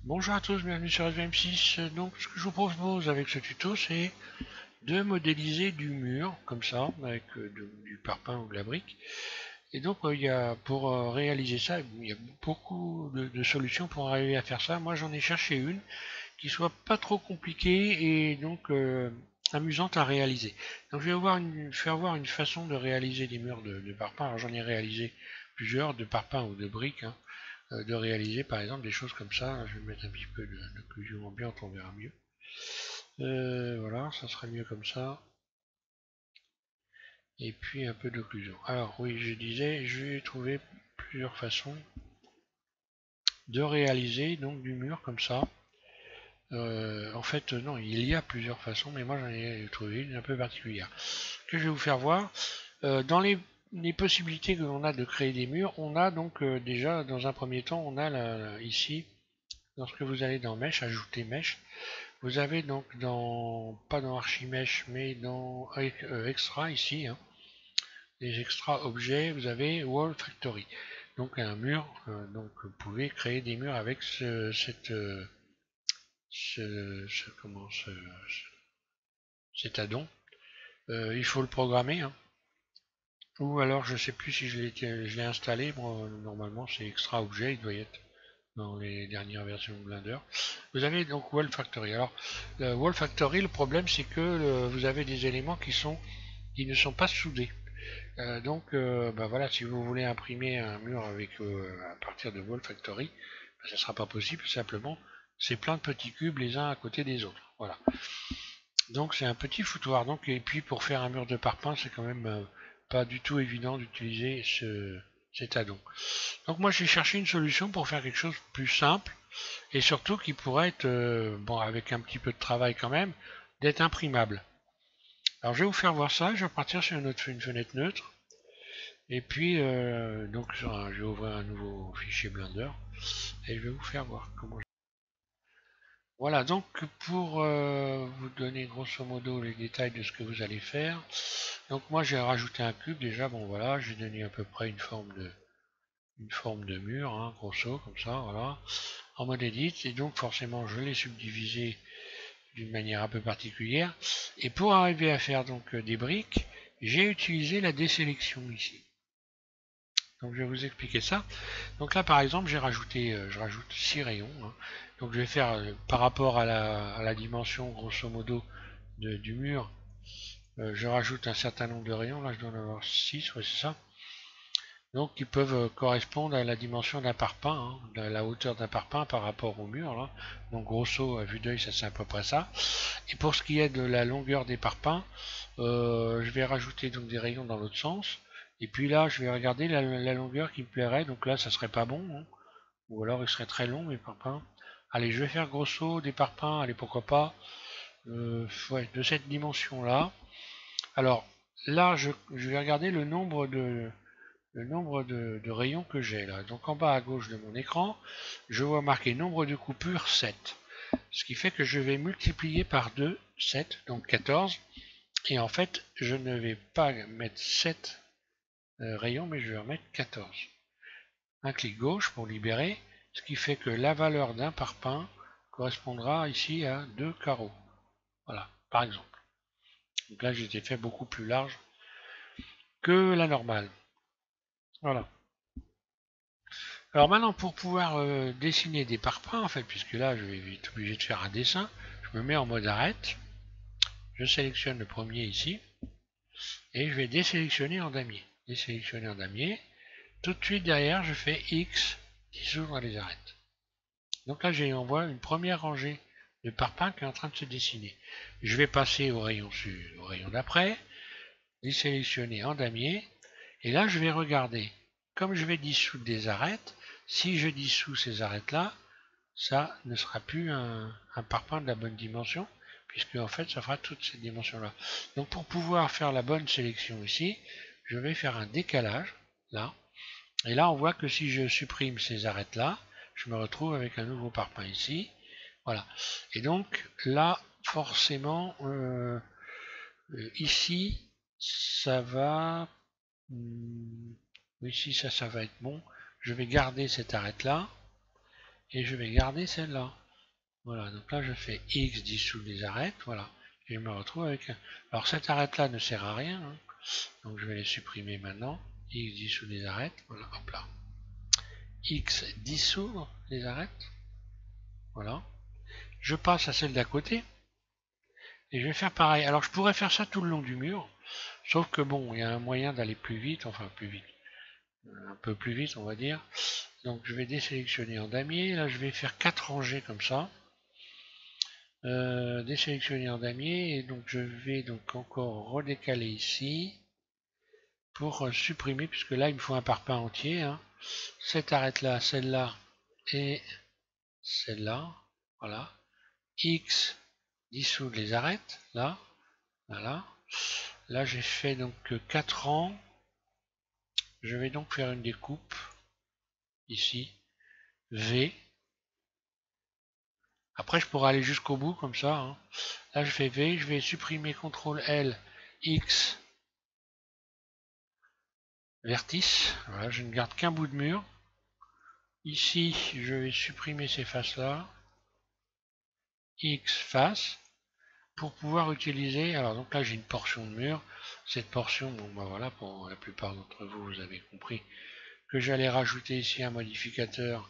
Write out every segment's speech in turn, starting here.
Bonjour à tous, bienvenue sur SVM6. Donc ce que je vous propose avec ce tuto, c'est de modéliser du mur, comme ça, avec du parpaing ou de la brique. Et donc pour réaliser ça, il y a beaucoup de solutions pour arriver à faire ça. Moi j'en ai cherché une qui soit pas trop compliquée et donc amusante à réaliser. Donc je vais faire voir une façon de réaliser des murs de parpaing. Alors j'en ai réalisé plusieurs, de parpaing ou de briques, hein, de réaliser par exemple des choses comme ça. Je vais mettre un petit peu d'occlusion ambiante, on verra mieux. Voilà, ça sera mieux comme ça. Et puis un peu d'occlusion. Alors oui, je disais, j'ai trouvé plusieurs façons de réaliser donc du mur comme ça. En fait, non, il y a plusieurs façons, mais moi j'en ai trouvé une un peu particulière que je vais vous faire voir. Dans les possibilités que l'on a de créer des murs, on a donc déjà dans un premier temps, on a ici, lorsque vous allez dans Mesh, ajouter Mesh, vous avez donc pas dans Archimesh, mais dans Extra ici, hein, les extra objets, vous avez Wall Factory. Donc un mur, donc vous pouvez créer des murs avec cet addon. Il faut le programmer, hein. Ou alors je sais plus si je l'ai installé. Bon, normalement c'est extra objet, il doit y être dans les dernières versions de Blender. Vous avez donc Wall Factory. Alors Wall Factory, le problème c'est que vous avez des éléments qui ne sont pas soudés. Bah voilà, si vous voulez imprimer un mur à partir de Wall Factory, bah, ça ne sera pas possible. Simplement, c'est plein de petits cubes les uns à côté des autres. Voilà. Donc c'est un petit foutoir. Donc, et puis pour faire un mur de parpaing, c'est quand même pas du tout évident d'utiliser cet addon. Donc moi j'ai cherché une solution pour faire quelque chose de plus simple et surtout qui pourrait être, bon avec un petit peu de travail quand même, d'être imprimable. Alors je vais vous faire voir ça, je vais partir sur une fenêtre neutre. Et puis je vais ouvrir un nouveau fichier Blender et je vais vous faire voir comment. Voilà, donc pour vous donner grosso modo les détails de ce que vous allez faire, donc moi j'ai rajouté un cube déjà, bon voilà, j'ai donné à peu près une forme de mur, hein, grosso, comme ça, voilà, en mode edit, et donc forcément je l'ai subdivisé d'une manière un peu particulière, et pour arriver à faire donc des briques, j'ai utilisé la désélection ici. Donc je vais vous expliquer ça. Donc là par exemple je rajoute 6 rayons, hein. Donc je vais faire par rapport à la dimension grosso modo du mur, je rajoute un certain nombre de rayons, là je dois en avoir 6, ouais c'est ça. Donc qui peuvent correspondre à la dimension d'un parpaing, hein, de la hauteur d'un parpaing par rapport au mur là. Donc grosso à vue d'œil ça c'est à peu près ça. Et pour ce qui est de la longueur des parpaings, je vais rajouter donc des rayons dans l'autre sens. Et puis là je vais regarder la longueur qui me plairait, donc là ça serait pas bon, hein. Ou alors il serait très long mes parpaings. Allez, je vais faire grosso des parpaings, allez pourquoi pas, ouais, de cette dimension là. Alors là je vais regarder le nombre de rayons que j'ai là. Donc en bas à gauche de mon écran, je vois marqué nombre de coupures 7. Ce qui fait que je vais multiplier par 2, 7, donc 14. Et en fait, je ne vais pas mettre 7 rayons, mais je vais en mettre 14. Un clic gauche pour libérer, ce qui fait que la valeur d'un parpaing correspondra ici à 2 carreaux. Voilà, par exemple. Donc là, j'ai fait beaucoup plus large que la normale. Voilà. Alors maintenant, pour pouvoir dessiner des parpaings, en fait, puisque là, je vais être obligé de faire un dessin, je me mets en mode arrête, je sélectionne le premier ici, et je vais désélectionner en damier. Désélectionner en damier. Tout de suite derrière, je fais X, dissoudre les arêtes. Donc là, on voit une première rangée de parpaings qui est en train de se dessiner. Je vais passer au rayon d'après, désélectionner en damier, et là, je vais regarder. Comme je vais dissoudre des arêtes, si je dissous ces arêtes-là, ça ne sera plus un parpaing de la bonne dimension, puisque en fait ça fera toute cette dimension là. Donc pour pouvoir faire la bonne sélection ici, je vais faire un décalage là, et là on voit que si je supprime ces arêtes là, je me retrouve avec un nouveau parpaing ici, voilà. Et donc là forcément ici ça va, ici ça va être bon, je vais garder cette arête là, et je vais garder celle-là. Voilà, donc là je fais X dissout les arêtes, voilà. Et je me retrouve avec... Alors cette arête-là ne sert à rien, hein. Donc je vais les supprimer maintenant. X dissout les arêtes, voilà, hop là. X dissoudre les arêtes, voilà. Je passe à celle d'à côté, et je vais faire pareil. Alors je pourrais faire ça tout le long du mur, sauf que bon, il y a un moyen d'aller plus vite, enfin plus vite, un peu plus vite on va dire. Donc je vais désélectionner en damier, là je vais faire 4 rangées comme ça. Désélectionner en damier, et donc je vais donc encore redécaler ici pour supprimer, puisque là il me faut un parpaing entier, hein. Cette arête là, celle-là et celle-là, voilà. X dissoudre les arêtes, là, voilà. Là j'ai fait donc 4 rangs. Je vais donc faire une découpe ici, V. Après je pourrais aller jusqu'au bout comme ça, hein. Là je fais V, je vais supprimer CTRL L, X, vertice. Voilà, je ne garde qu'un bout de mur. Ici, je vais supprimer ces faces-là. X face. Pour pouvoir utiliser, alors donc là j'ai une portion de mur. Cette portion, bon bah voilà, pour la plupart d'entre vous, vous avez compris que j'allais rajouter ici un modificateur.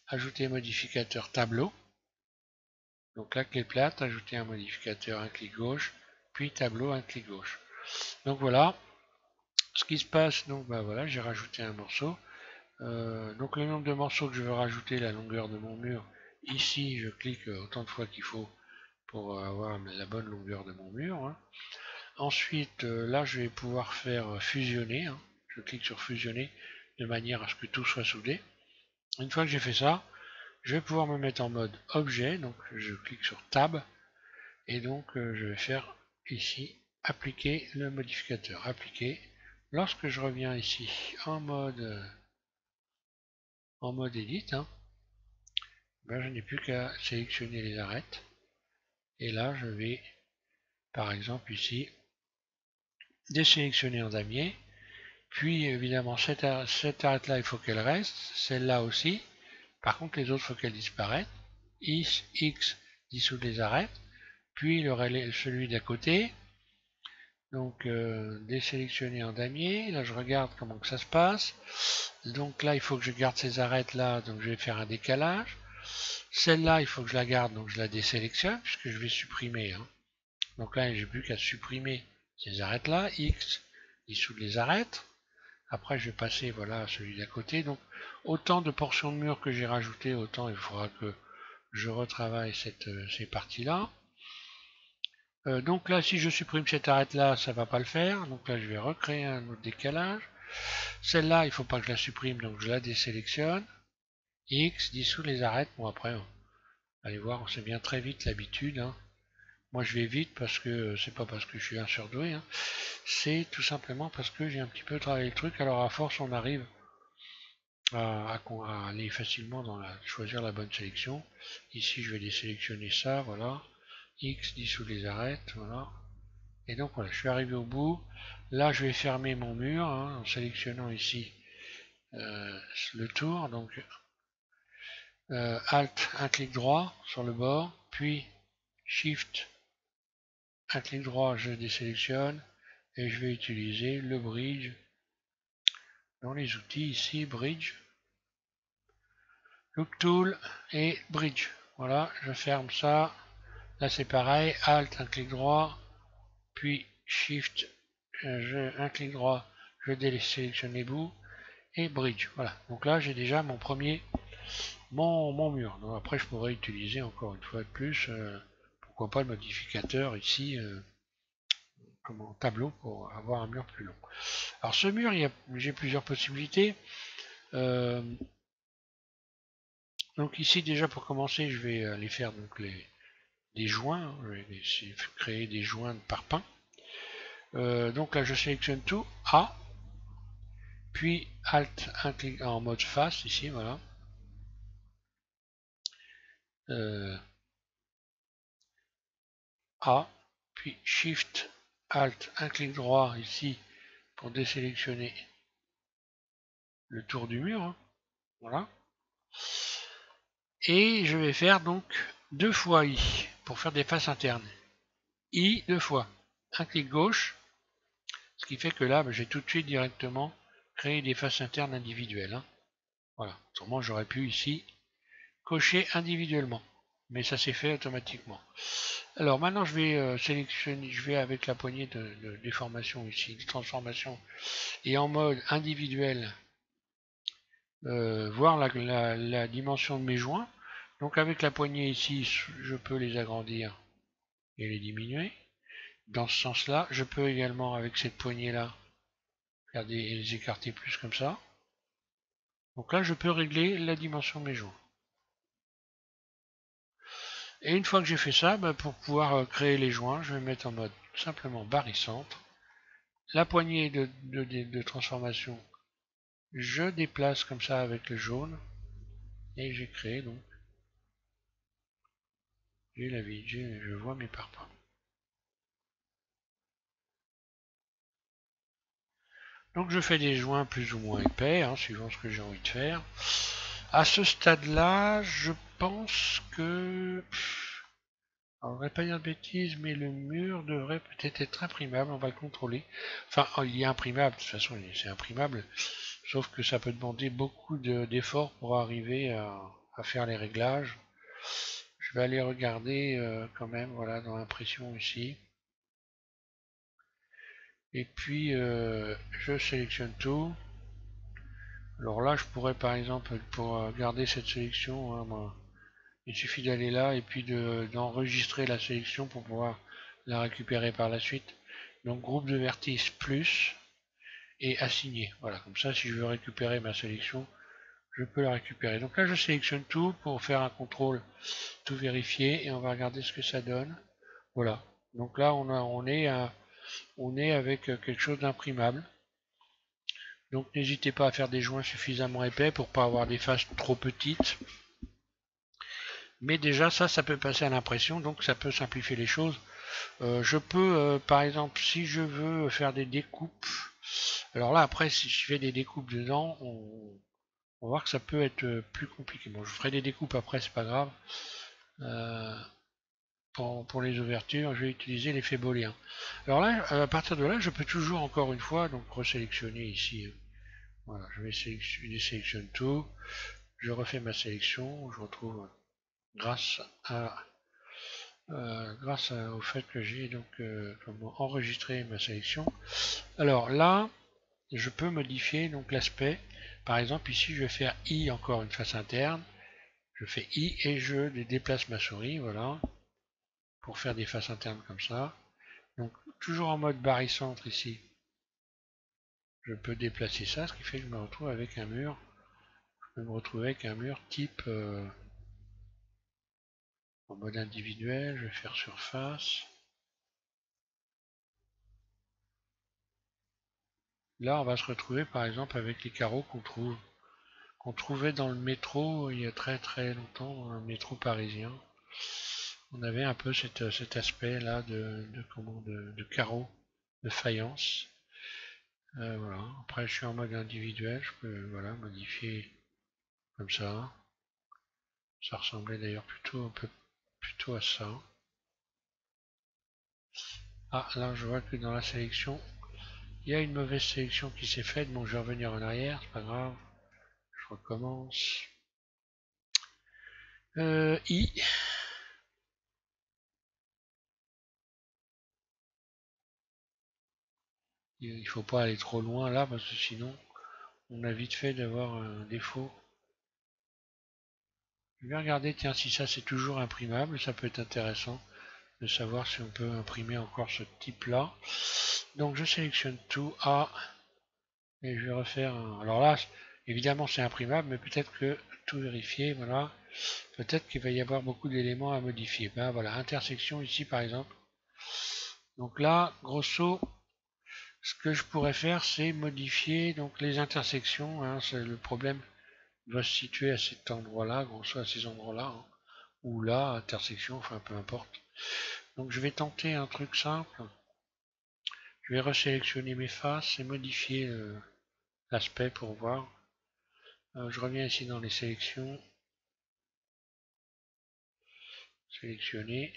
Ajouter modificateur tableau. Donc là, clé plate, ajouter un modificateur, un clic gauche, puis tableau, un clic gauche. Donc voilà, ce qui se passe, donc bah voilà, j'ai rajouté un morceau. Donc le nombre de morceaux que je veux rajouter, la longueur de mon mur, ici je clique autant de fois qu'il faut pour avoir la bonne longueur de mon mur, hein. Ensuite, là je vais pouvoir faire fusionner, hein. Je clique sur fusionner de manière à ce que tout soit soudé. Une fois que j'ai fait ça, je vais pouvoir me mettre en mode objet, donc je clique sur tab, et donc je vais faire ici appliquer le modificateur, appliquer. Lorsque je reviens ici en mode edit, hein, ben, je n'ai plus qu'à sélectionner les arêtes, et là je vais par exemple ici désélectionner en damier, puis évidemment cette arête là il faut qu'elle reste, celle-là aussi, par contre les autres il faut qu'elles disparaissent. X dissout les arêtes, puis celui d'à côté, donc désélectionner en damier. Là je regarde comment que ça se passe, donc là il faut que je garde ces arêtes là, donc je vais faire un décalage. Celle-là il faut que je la garde, donc je la désélectionne puisque je vais supprimer, hein. Donc là j'ai plus qu'à supprimer ces arêtes là. X dissoudre les arêtes. Après je vais passer voilà à celui d'à côté, donc autant de portions de mur que j'ai rajouté, autant il faudra que je retravaille ces parties là. Donc là, si je supprime cette arête là, ça va pas le faire. Donc là, je vais recréer un autre décalage. Celle-là, il ne faut pas que je la supprime, donc je la désélectionne. X, dissout les arêtes. Bon, après, allez voir, on sait bien très vite l'habitude, hein. Moi, je vais vite parce que c'est pas parce que je suis un surdoué, hein. C'est tout simplement parce que j'ai un petit peu travaillé le truc. Alors, à force, on arrive à aller facilement dans choisir la bonne sélection. Ici, je vais désélectionner ça, voilà. X, dissout les arêtes, voilà. Et donc voilà, je suis arrivé au bout. Là, je vais fermer mon mur, hein, en sélectionnant ici le tour. Donc Alt, un clic droit sur le bord, puis Shift, un clic droit, je désélectionne et je vais utiliser le bridge dans les outils ici, bridge, look tool et bridge. Voilà, je ferme ça. Là c'est pareil, Alt, un clic droit, puis Shift, un clic droit, je désélectionne les bouts et bridge. Voilà, donc là j'ai déjà mon premier mon mur. Donc après je pourrais utiliser encore une fois de plus, pourquoi pas le modificateur ici comme en tableau pour avoir un mur plus long. Alors ce mur, j'ai plusieurs possibilités. Donc ici déjà pour commencer, je vais aller faire donc des joints. Je vais essayer de créer des joints de parpaing. Donc là je sélectionne tout, A, puis Alt, un clic en mode face ici, voilà. A, puis Shift, Alt, un clic droit ici pour désélectionner le tour du mur, hein. Voilà. Et je vais faire donc 2 fois I pour faire des faces internes. I 2 fois. Un clic gauche, ce qui fait que là, j'ai tout de suite directement créé des faces internes individuelles. Hein. Voilà. Autrement, j'aurais pu ici cocher individuellement. Mais ça s'est fait automatiquement. Alors maintenant, je vais sélectionner, je vais avec la poignée de déformation ici, de transformation, et en mode individuel, voir la dimension de mes joints. Donc avec la poignée ici, je peux les agrandir et les diminuer. Dans ce sens-là, je peux également avec cette poignée-là faire les écarter plus comme ça. Donc là, je peux régler la dimension de mes joints. Et une fois que j'ai fait ça, pour pouvoir créer les joints, je vais mettre en mode simplement barycentre. La poignée de transformation, je déplace comme ça avec le jaune. Et j'ai créé donc. J'ai la vie, je vois mes parpaings. Donc je fais des joints plus ou moins épais, hein, suivant ce que j'ai envie de faire. À ce stade-là, je pense que... Alors, je ne vais pas dire de bêtises, mais le mur devrait peut-être être imprimable, on va le contrôler. Enfin, il est imprimable, de toute façon, c'est imprimable, sauf que ça peut demander beaucoup d'efforts pour arriver à faire les réglages. Je vais aller regarder quand même, voilà, dans l'impression ici. Et puis, je sélectionne tout. Alors là, je pourrais par exemple, pour garder cette sélection, hein, moi, il suffit d'aller là et puis d'enregistrer la sélection pour pouvoir la récupérer par la suite. Donc groupe de vertices plus et assigner. Voilà, comme ça, si je veux récupérer ma sélection, je peux la récupérer. Donc là, je sélectionne tout pour faire un contrôle, tout vérifier et on va regarder ce que ça donne. Voilà. Donc là, on est avec quelque chose d'imprimable. Donc n'hésitez pas à faire des joints suffisamment épais pour pas avoir des faces trop petites. Mais déjà ça peut passer à l'impression, donc ça peut simplifier les choses. Je peux, par exemple, si je veux faire des découpes, alors là après si je fais des découpes dedans, on va voir que ça peut être plus compliqué. Bon, je ferai des découpes après, c'est pas grave. Euh, pour les ouvertures, je vais utiliser l'effet booléen. Alors là, à partir de là, je peux toujours encore une fois donc resélectionner ici. Voilà, je vais sélectionner tout. Je refais ma sélection. Je retrouve grâce au fait que j'ai donc enregistré ma sélection. Alors là, je peux modifier donc l'aspect. Par exemple, ici, je vais faire I encore une face interne. Je fais I et je déplace ma souris, voilà, pour faire des faces internes comme ça. Donc toujours en mode barycentre ici. Je peux déplacer ça, ce qui fait que je me retrouve avec un mur. Je peux me retrouver avec un mur type en mode individuel. Je vais faire surface. Là, on va se retrouver par exemple avec les carreaux qu'on trouvait dans le métro il y a très longtemps, dans le métro parisien. On avait un peu cet aspect là de carreaux, de faïence. Voilà. Après, je suis en mode individuel, je peux voilà, modifier comme ça. Ça ressemblait d'ailleurs plutôt à ça. Ah, là, je vois que dans la sélection, il y a une mauvaise sélection qui s'est faite. Bon, je vais revenir en arrière, c'est pas grave. Je recommence. I. Il faut pas aller trop loin là parce que sinon on a vite fait d'avoir un défaut. Je vais regarder, tiens, si ça c'est toujours imprimable, ça peut être intéressant de savoir si on peut imprimer encore ce type là. Donc je sélectionne tout A et je vais refaire un... Alors là, évidemment c'est imprimable, mais peut-être que tout vérifier, voilà, peut-être qu'il va y avoir beaucoup d'éléments à modifier. Ben voilà, intersection ici par exemple. Donc là, grosso, ce que je pourrais faire, c'est modifier donc les intersections. Hein, c'est le problème va se situer à cet endroit-là, grosso à ces endroits-là, hein, ou là, intersection, enfin peu importe. Donc je vais tenter un truc simple. Je vais resélectionner mes faces et modifier l'aspect pour voir. Je reviens ici dans les sélections. sélectionner.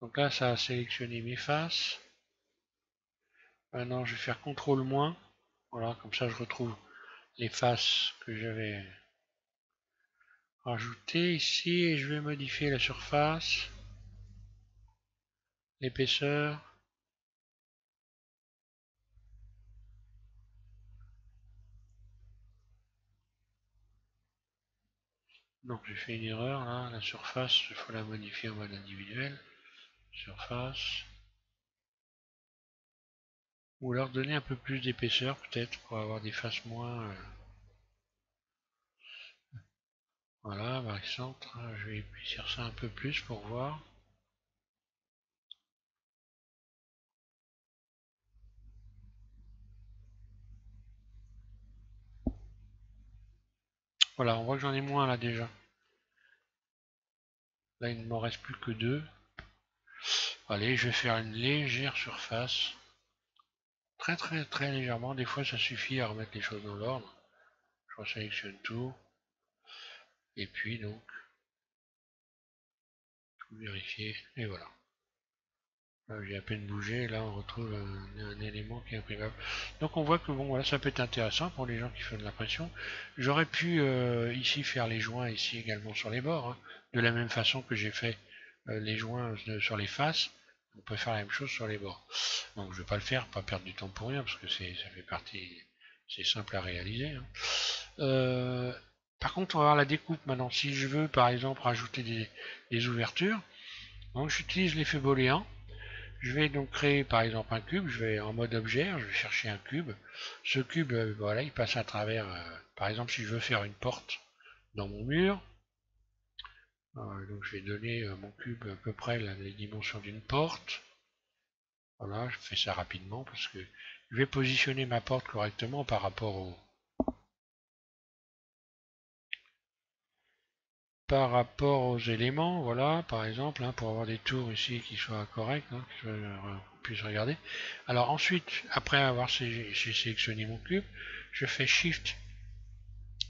Donc là, ça a sélectionné mes faces. Maintenant, je vais faire CTRL-. Voilà, comme ça, je retrouve les faces que j'avais rajoutées ici. Et je vais modifier la surface, l'épaisseur. Donc, j'ai fait une erreur là. La surface, il faut la modifier en mode individuel. Surface. Ou alors donner un peu plus d'épaisseur peut-être pour avoir des faces moins... Voilà, barycentre, je vais épaissir ça un peu plus pour voir. Voilà, on voit que j'en ai moins là déjà. Là, il ne m'en reste plus que 2. Allez, je vais faire une légère surface. Très très très légèrement, des fois ça suffit à remettre les choses dans l'ordre. Je resélectionne tout. Et puis donc, tout vérifier. Et voilà. J'ai à peine bougé, là on retrouve un élément qui est imprimable. Donc on voit que bon voilà, ça peut être intéressant pour les gens qui font de l'impression. J'aurais pu ici faire les joints ici également sur les bords, hein, de la même façon que j'ai fait les joints sur les faces. On peut faire la même chose sur les bords. Donc je vais pas le faire, pas perdre du temps pour rien, parce que ça fait partie, c'est simple à réaliser. Hein. Par contre, on va voir la découpe maintenant. Si je veux par exemple rajouter des ouvertures, donc j'utilise l'effet booléen. Je vais donc créer par exemple un cube, je vais en mode objet, je vais chercher un cube. Ce cube, voilà, il passe à travers, par exemple si je veux faire une porte dans mon mur, donc je vais donner mon cube à peu près les dimensions d'une porte. Voilà, je fais ça rapidement parce que je vais positionner ma porte correctement par rapport aux éléments, voilà, par exemple, hein, pour avoir des tours ici qui soient corrects, hein, qu'on puisse regarder. Alors ensuite, après avoir sélectionné mon cube, je fais Shift,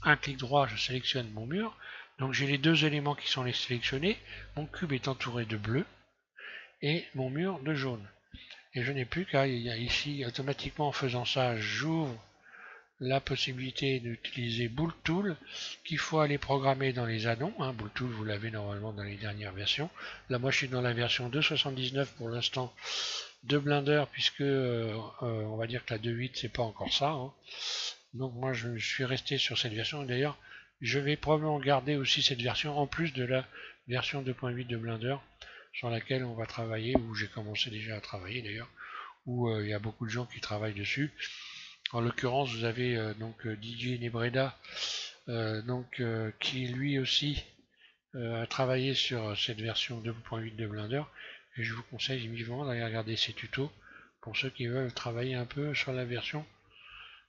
un clic droit, je sélectionne mon mur. Donc j'ai les deux éléments qui sont les sélectionnés. Mon cube est entouré de bleu et mon mur de jaune. Et je n'ai plus qu'à ici, automatiquement en faisant ça, j'ouvre la possibilité d'utiliser Bool Tool qu'il faut aller programmer dans les addons. Hein. Bool Tool, vous l'avez normalement dans les dernières versions. Là, moi, je suis dans la version 2.79 pour l'instant de Blender, puisque on va dire que la 2.8, c'est pas encore ça. Hein. Donc moi, je suis resté sur cette version. D'ailleurs, je vais probablement garder aussi cette version en plus de la version 2.8 de Blender sur laquelle on va travailler, où j'ai commencé déjà à travailler d'ailleurs, où il y a beaucoup de gens qui travaillent dessus. En l'occurrence, vous avez donc Didier Nebreda, qui lui aussi a travaillé sur cette version 2.8 de Blender. Et je vous conseille vivement d'aller regarder ses tutos pour ceux qui veulent travailler un peu sur la version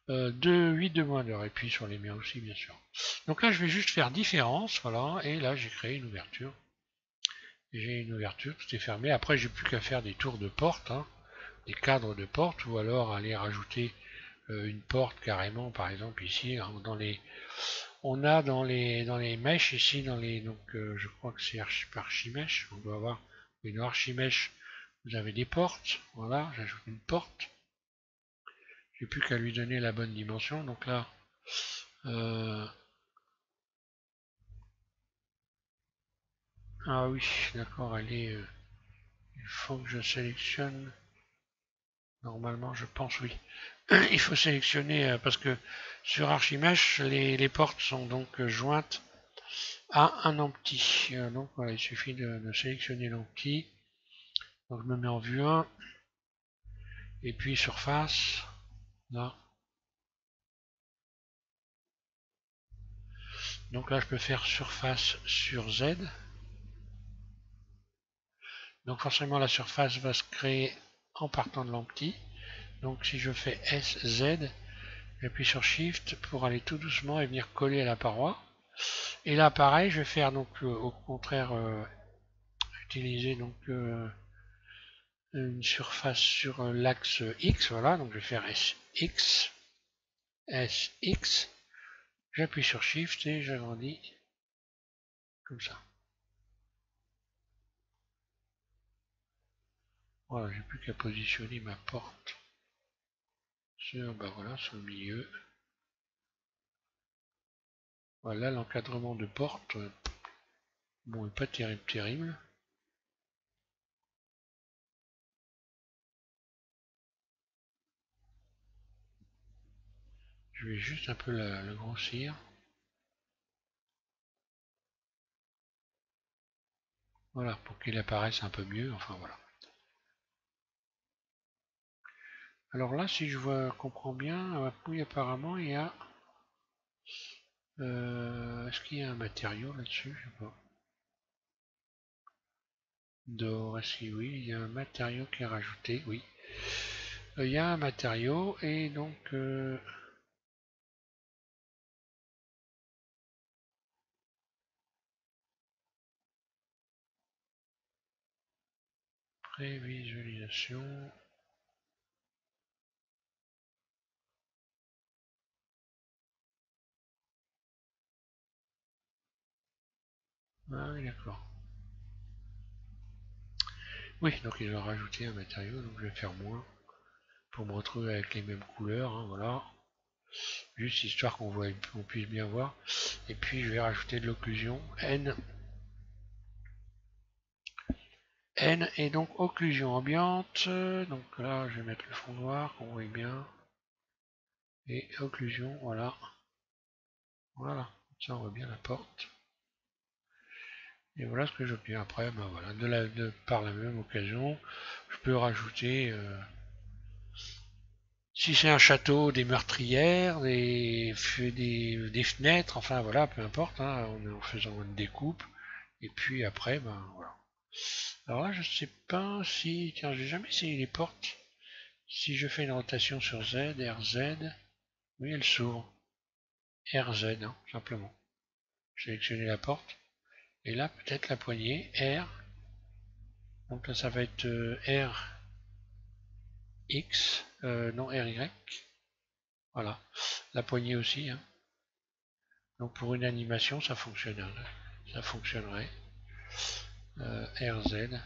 2.8 de Blender. Et puis sur les miens aussi, bien sûr. Donc là, je vais juste faire différence, voilà. Et là, j'ai créé une ouverture. J'ai une ouverture, tout est fermé. Après, j'ai plus qu'à faire des tours de porte, hein, des cadres de porte, ou alors aller rajouter une porte carrément, par exemple ici dans les, on a dans les mèches ici donc je crois que c'est archimèche, on doit avoir une archimèche. Vous avez des portes, voilà, j'ajoute une porte. J'ai plus qu'à lui donner la bonne dimension, donc là ah oui, d'accord, elle est il faut que je sélectionne, normalement je pense, oui. Il faut sélectionner parce que sur Archimèche les portes sont donc jointes à un empty. Donc voilà, il suffit de sélectionner l'empty. Donc je me mets en vue 1 et puis surface, là. Donc là je peux faire surface sur Z. Donc forcément la surface va se créer en partant de l'empty. Donc si je fais SZ, j'appuie sur Shift pour aller tout doucement et venir coller à la paroi. Et là pareil, je vais faire donc au contraire utiliser donc une surface sur l'axe X, voilà, donc je vais faire SX, SX, j'appuie sur Shift et j'agrandis comme ça. Voilà, j'ai plus qu'à positionner ma porte sur, bah voilà, sur le milieu. Voilà, l'encadrement de porte, bon, est pas terrible. Je vais juste un peu le grossir. Voilà, pour qu'il apparaisse un peu mieux, enfin voilà. Alors là, si je comprends bien, oui, apparemment, il y a... est-ce qu'il y a un matériau là-dessus? Je sais pas. D'or, est-ce que oui, il y a un matériau qui est rajouté, oui. Il y a un matériau, et donc... prévisualisation... Ah oui, d'accord. Oui, donc ils ont rajouté un matériau, donc je vais faire moins pour me retrouver avec les mêmes couleurs, hein, voilà. Juste histoire qu'on puisse bien voir. Et puis je vais rajouter de l'occlusion N. N et donc occlusion ambiante. Donc là je vais mettre le fond noir qu'on voit bien. Et occlusion, voilà. Voilà, ça on voit bien la porte. Et voilà ce que j'obtiens après. Ben voilà, par la même occasion, je peux rajouter, si c'est un château, des meurtrières, des fenêtres, enfin voilà, peu importe, hein, en faisant une découpe. Et puis après, ben voilà. Alors là, je sais pas si, tiens, j'ai jamais essayé les portes. Si je fais une rotation sur Z, RZ, oui, elle s'ouvre. RZ, hein, simplement. Sélectionner la porte. Et là, peut-être la poignée, R. Donc là, ça va être RX, non, RY. Voilà. La poignée aussi, hein. Donc pour une animation, ça fonctionnerait. Ça fonctionnerait. RZ.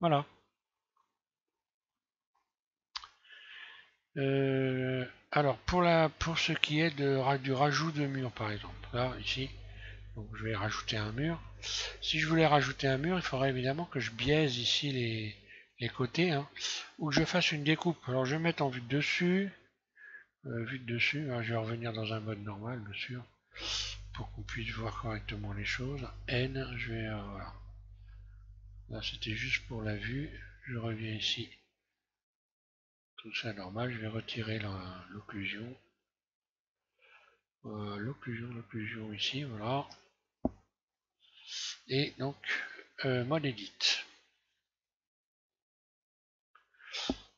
Voilà. Alors pour ce qui est du rajout de mur par exemple, là ici, donc je vais rajouter un mur. Si je voulais rajouter un mur, il faudrait évidemment que je biaise ici les côtés, hein, ou que je fasse une découpe. Alors je vais mettre en vue de dessus, hein, je vais revenir dans un mode normal bien sûr, pour qu'on puisse voir correctement les choses. N, je vais, voilà. Là c'était juste pour la vue, je reviens ici, tout ça normal, je vais retirer l'occlusion. L'occlusion ici, voilà. Et donc, mode edit.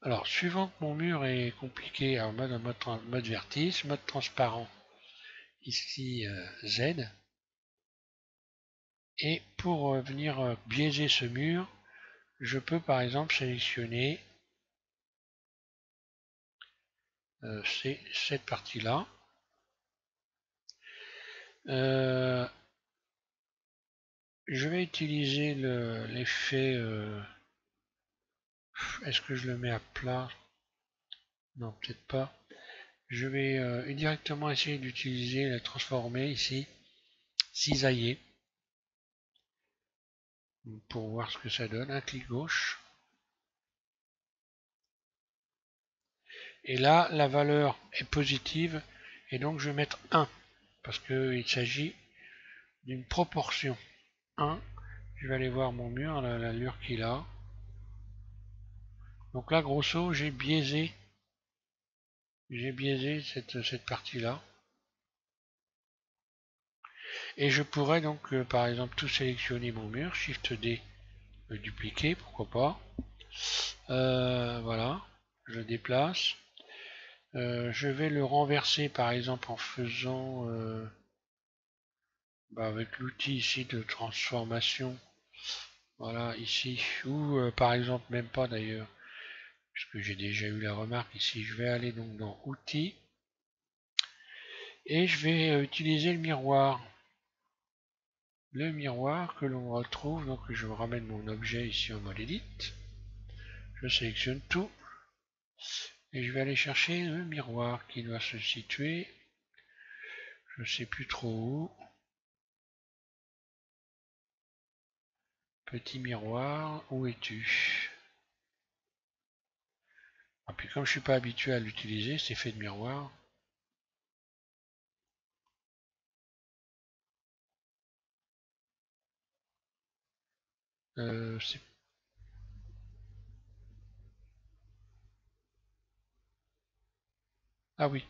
Alors, suivant que mon mur est compliqué, alors mode vertice, mode transparent, ici Z. Et pour venir biaiser ce mur, je peux par exemple sélectionner cette partie-là. Je vais utiliser l'effet... est-ce que je le mets à plat? Non, peut-être pas. Je vais directement essayer d'utiliser la transformer ici, cisailler, pour voir ce que ça donne. Un clic gauche. Et là, la valeur est positive, et donc je vais mettre 1, parce qu'il s'agit d'une proportion. 1, je vais aller voir mon mur, l'allure qu'il a. Donc là, grosso, j'ai biaisé cette partie-là. Et je pourrais donc, par exemple, tout sélectionner mon mur, Shift D, le dupliquer, pourquoi pas. Voilà, je le déplace. Je vais le renverser, par exemple, en faisant, avec l'outil ici de transformation, voilà, ici, ou par exemple, même pas d'ailleurs, puisque j'ai déjà eu la remarque ici, je vais aller donc dans Outils, Et je vais utiliser le miroir. Le miroir que l'on retrouve, donc je ramène mon objet ici en mode edit. Je sélectionne tout. Et je vais aller chercher le miroir qui doit se situer. Je ne sais plus trop où. Petit miroir, où es-tu? Et puis comme je suis pas habitué à l'utiliser, c'est fait de miroir. Euh, ah oui,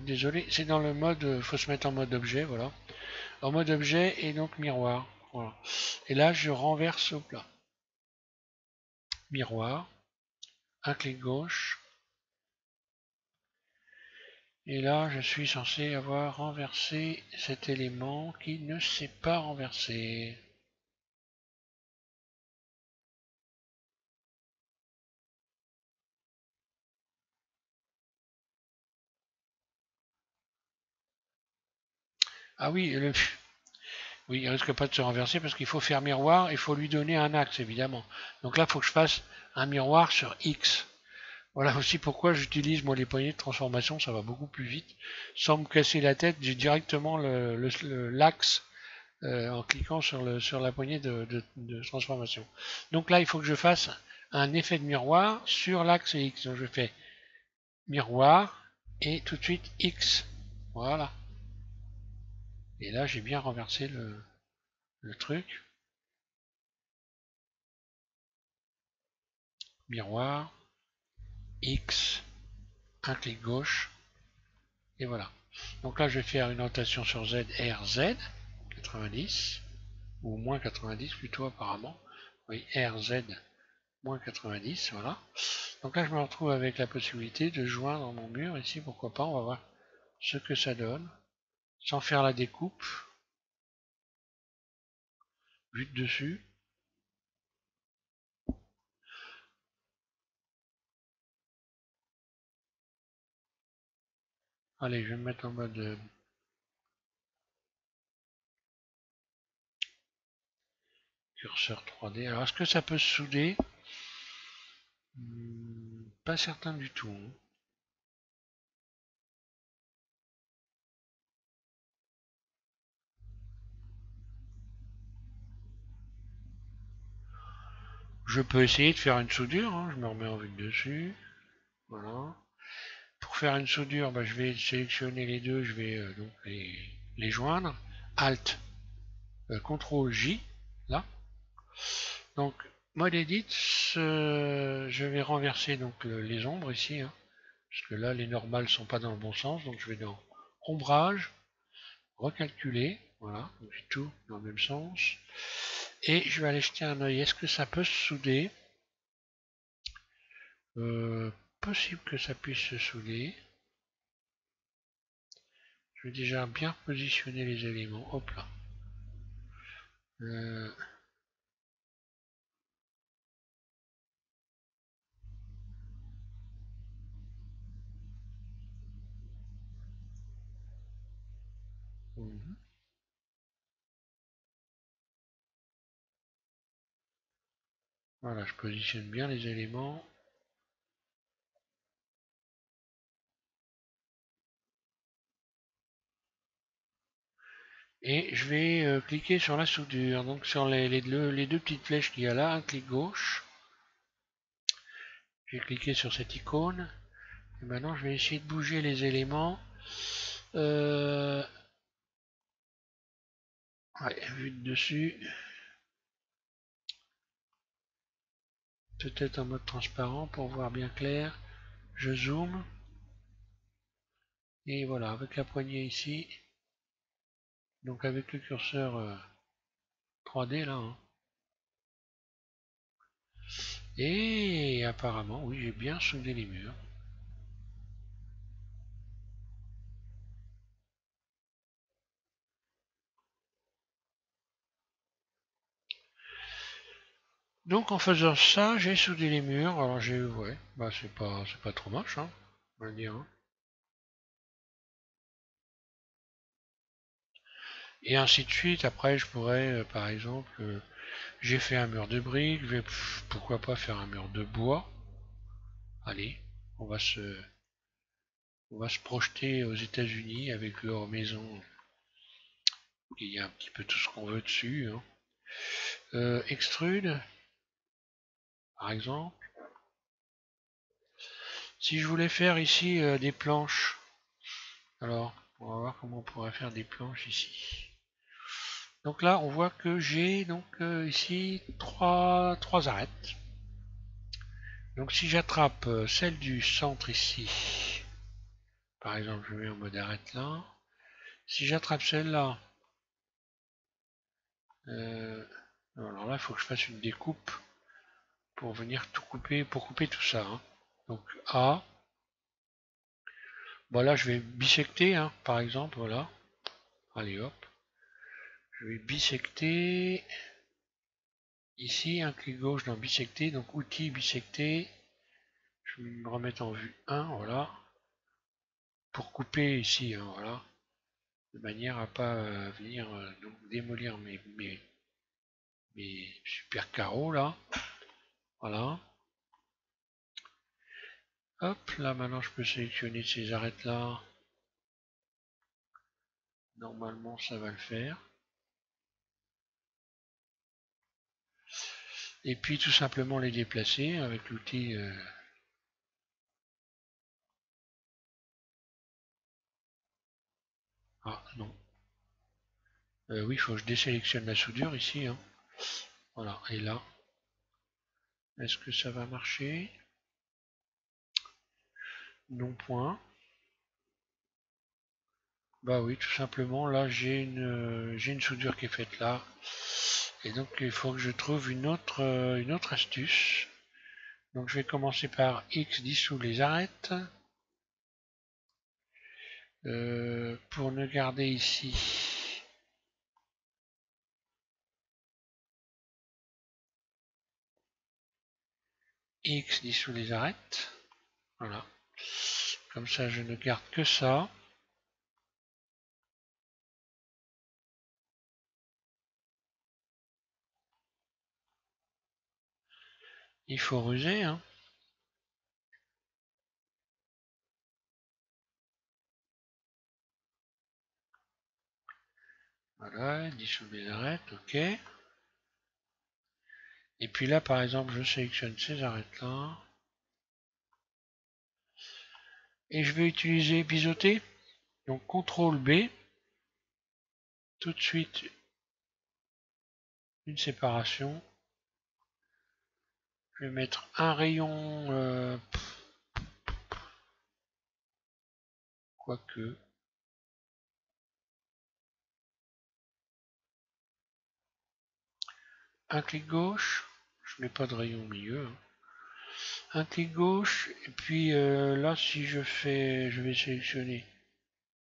désolé, c'est dans le mode, faut se mettre en mode objet, voilà. En mode objet et donc miroir, voilà. Et là, je renverse au plat. Miroir, un clic gauche. Et là, je suis censé avoir renversé cet élément qui ne s'est pas renversé. Ah oui, oui, il risque pas de se renverser parce qu'il faut faire miroir, il faut lui donner un axe évidemment. Donc là, il faut que je fasse un miroir sur X. Voilà aussi pourquoi j'utilise moi les poignées de transformation, ça va beaucoup plus vite. Sans me casser la tête, j'ai directement l'axe en cliquant sur la poignée de transformation. Donc là, il faut que je fasse un effet de miroir sur l'axe X. Donc je fais miroir et tout de suite X. Voilà. Et là, j'ai bien renversé le truc. Miroir, X, un clic gauche, et voilà. Donc là, je vais faire une rotation sur Z, RZ, 90, ou moins 90 plutôt apparemment. Oui, RZ, moins 90, voilà. Donc là, je me retrouve avec la possibilité de joindre mon mur ici, pourquoi pas, on va voir ce que ça donne, sans faire la découpe, vue de dessus. Allez, je vais me mettre en mode curseur 3D. Alors, est-ce que ça peut se souder? Pas certain du tout, hein. Je peux essayer de faire une soudure, hein. Je me remets en vue de dessus. Voilà. Pour faire une soudure, bah, je vais sélectionner les deux, je vais donc les joindre. Alt, CTRL J, là. Donc, mode edit, je vais renverser donc les ombres ici, hein, parce que là les normales sont pas dans le bon sens, donc je vais dans ombrage, recalculer, voilà, donc j'ai tout dans le même sens. Et je vais aller jeter un oeil, est-ce que ça peut se souder? Possible que ça puisse se souder. Je vais déjà bien positionner les éléments. Hop là. Euh, voilà, je positionne bien les éléments. Et je vais cliquer sur la soudure. Donc sur les deux petites flèches qu'il y a là, un clic gauche. J'ai cliqué sur cette icône. Et maintenant je vais essayer de bouger les éléments. Euh, ouais, vue de dessus. Peut-être en mode transparent pour voir bien clair. Je zoome. Et voilà, avec la poignée ici. Donc avec le curseur 3D là, hein. Et apparemment, oui, j'ai bien soudé les murs. Donc en faisant ça, j'ai soudé les murs. Alors j'ai, ouais, bah c'est pas trop moche, hein, on va dire, hein. Et ainsi de suite. Après, je pourrais, par exemple, j'ai fait un mur de briques, pourquoi pas faire un mur de bois. Allez, on va se, on va se projeter aux États-Unis avec leur maison. Il y a un petit peu tout ce qu'on veut dessus, hein. Extrude, par exemple. Si je voulais faire ici des planches, alors on va voir comment on pourrait faire des planches ici. Donc là, on voit que j'ai donc ici trois arêtes. Donc si j'attrape celle du centre ici, par exemple, je mets en mode arête là. Si j'attrape celle-là, alors là, il faut que je fasse une découpe pour venir tout couper, pour couper tout ça, hein. Donc A. Bon là, je vais bisecter, hein, par exemple, voilà. Allez hop. Je vais bisecter. Ici, un clic gauche dans bisecter, donc outil bisecter. Je vais me remettre en vue 1, voilà. Pour couper ici, hein, voilà. De manière à pas venir donc démolir mes super carreaux là. Voilà. Hop, là maintenant je peux sélectionner ces arêtes là. Normalement ça va le faire. Et puis tout simplement les déplacer avec l'outil ah non. Oui, il faut que je désélectionne la soudure ici, hein. Voilà, et là. Est-ce que ça va marcher? Non point. Bah oui, tout simplement, là j'ai une soudure qui est faite là. Et donc il faut que je trouve une autre astuce. Donc je vais commencer par X dissout les arêtes. Pour ne garder ici X dissout les arêtes. Voilà. Comme ça je ne garde que ça. Il faut ruser, hein. Voilà, dissout les arêtes, ok. Et puis là par exemple je sélectionne ces arêtes là. Et je vais utiliser biseauter. Donc CTRL B. Tout de suite une séparation. Je vais mettre un rayon, quoique. Un clic gauche, je mets pas de rayon au milieu, hein. Un clic gauche, et puis là si je fais, je vais sélectionner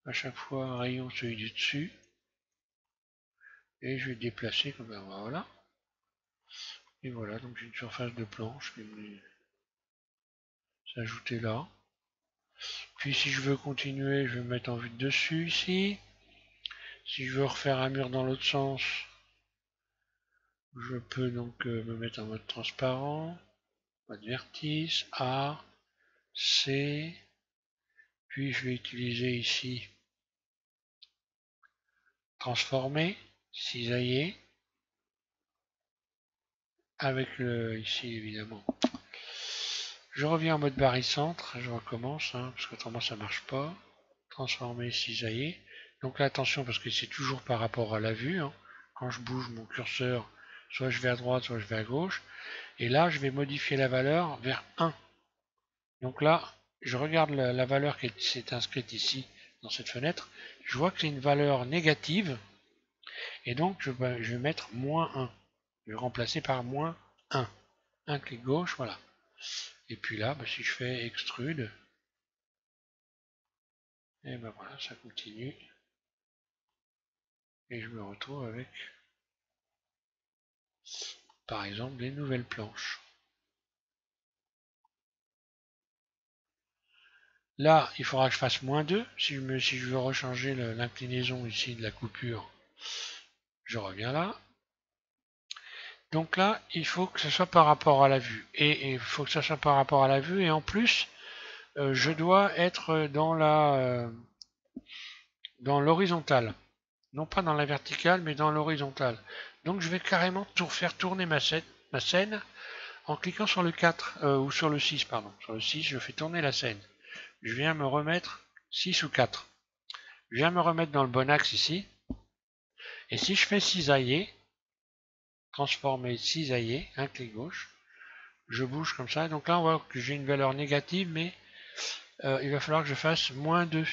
à chaque fois un rayon celui du dessus, et je vais déplacer comme ça, voilà. Et voilà, donc j'ai une surface de planche qui est s'ajouter là. Puis si je veux continuer, je vais me mettre en vue de dessus ici. Si je veux refaire un mur dans l'autre sens, je peux donc me mettre en mode transparent, mode vertice, A, C, puis je vais utiliser ici transformer, cisailler, avec le ici évidemment. Je reviens en mode barycentre, je recommence, hein, parce qu'autrement ça marche pas. Transformer, cisailler. Donc là attention parce que c'est toujours par rapport à la vue, hein. Quand je bouge mon curseur, soit je vais à droite, soit je vais à gauche. Et là je vais modifier la valeur vers 1. Donc là, je regarde la valeur qui s'est inscrite ici dans cette fenêtre. Je vois que c'est une valeur négative. Et donc je vais mettre -1. Je vais remplacer par -1. Un clic gauche, voilà. Et puis là, bah, si je fais extrude, et ben voilà, ça continue. Et je me retrouve avec, par exemple, des nouvelles planches. Là, il faudra que je fasse -2 si je veux rechanger l'inclinaison ici de la coupure. Je reviens là. Donc là, il faut que ce soit par rapport à la vue. Et il faut que ça soit par rapport à la vue. Et en plus, je dois être dans l'horizontale. Non pas dans la verticale, mais dans l'horizontale. Donc je vais carrément faire tourner ma scène en cliquant sur le 4, ou sur le 6, pardon. Sur le 6, je fais tourner la scène. Je viens me remettre 6 ou 4. Je viens me remettre dans le bon axe ici. Et si je fais cisailler, transformer, cisailler, un clic gauche, je bouge comme ça. Donc là, on voit que j'ai une valeur négative, mais il va falloir que je fasse moins 2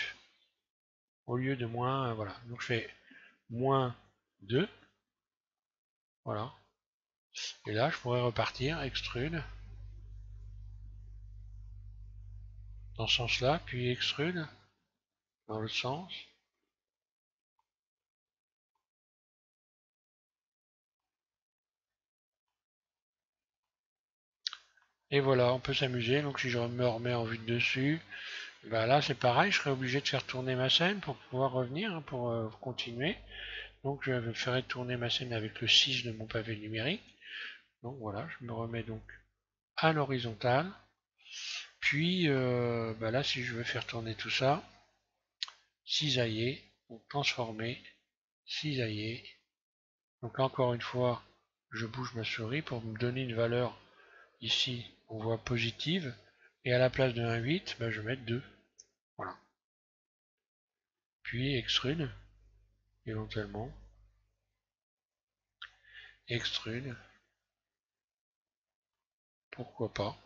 au lieu de moins, voilà. Donc je fais moins 2, voilà. Et là, je pourrais repartir, extrude, dans ce sens-là, puis extrude, dans l'autre sens. Et voilà, on peut s'amuser. Donc si je me remets en vue de dessus, bah là c'est pareil, je serai obligé de faire tourner ma scène pour pouvoir revenir, hein, pour continuer. Donc je ferai tourner ma scène avec le 6 de mon pavé numérique. Donc voilà, je me remets donc à l'horizontale. Puis bah là, si je veux faire tourner tout ça, cisailler, donc transformer, cisailler. Donc là, encore une fois, je bouge ma souris pour me donner une valeur. Ici, on voit positive. Et à la place de 1,8, bah, je vais mettre 2. Voilà. Puis extrude, éventuellement. Extrude. Pourquoi pas.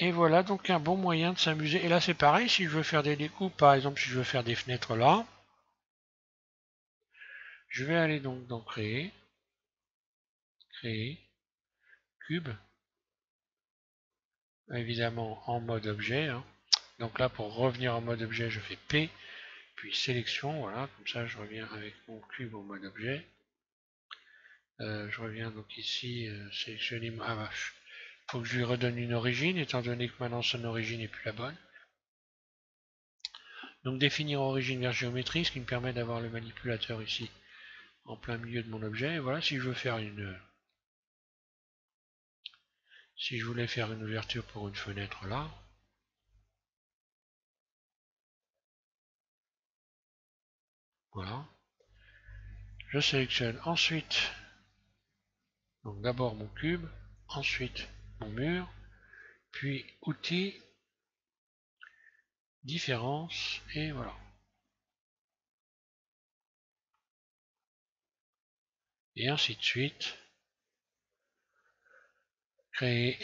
Et voilà donc un bon moyen de s'amuser. Et là c'est pareil, si je veux faire des découpes, par exemple si je veux faire des fenêtres là, je vais aller donc dans créer, créer, cube, évidemment en mode objet. Hein. Donc là pour revenir en mode objet, je fais P, puis sélection, voilà, comme ça je reviens avec mon cube en mode objet. Je reviens donc ici, sélectionner, ah bah, faut que je lui redonne une origine, étant donné que maintenant son origine n'est plus la bonne. Donc définir origine vers géométrie, ce qui me permet d'avoir le manipulateur ici en plein milieu de mon objet. Et voilà, si je veux faire si je voulais faire une ouverture pour une fenêtre là, voilà, je sélectionne ensuite, donc d'abord mon cube, ensuite mon mur, puis outils, différence, et voilà. Et ainsi de suite. Créer,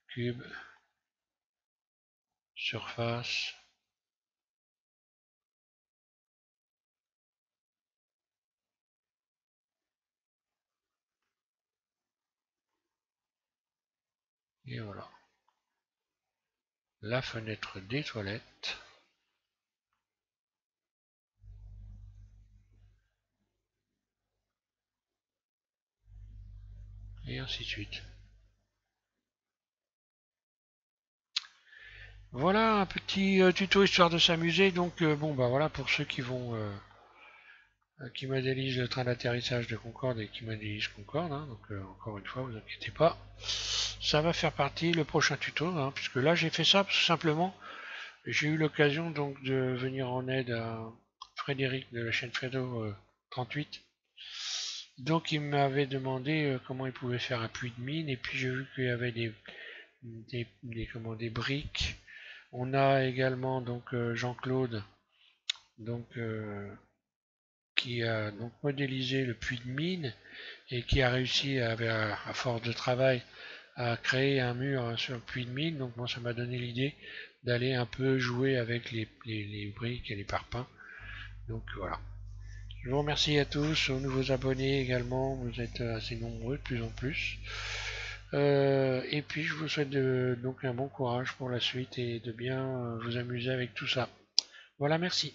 cube, surface, et voilà. La fenêtre des toilettes. Et ainsi de suite. Voilà un petit tuto histoire de s'amuser. Donc bon bah voilà pour ceux qui modélisent le train d'atterrissage de Concorde et qui modélisent Concorde. Hein, donc encore une fois, vous inquiétez pas. Ça va faire partie le prochain tuto, hein, puisque là j'ai fait ça tout simplement. J'ai eu l'occasion donc de venir en aide à Frédéric de la chaîne Fredo 38. Donc il m'avait demandé comment il pouvait faire un puits de mine, et puis j'ai vu qu'il y avait des briques. On a également donc Jean-Claude donc qui a donc modélisé le puits de mine et qui a réussi à force de travail à créer un mur sur le puits de mine. Donc moi ça m'a donné l'idée d'aller un peu jouer avec les briques et les parpaings. Donc voilà. Je vous remercie à tous, aux nouveaux abonnés également, vous êtes assez nombreux de plus en plus. Et puis je vous souhaite donc un bon courage pour la suite et de bien vous amuser avec tout ça. Voilà, merci.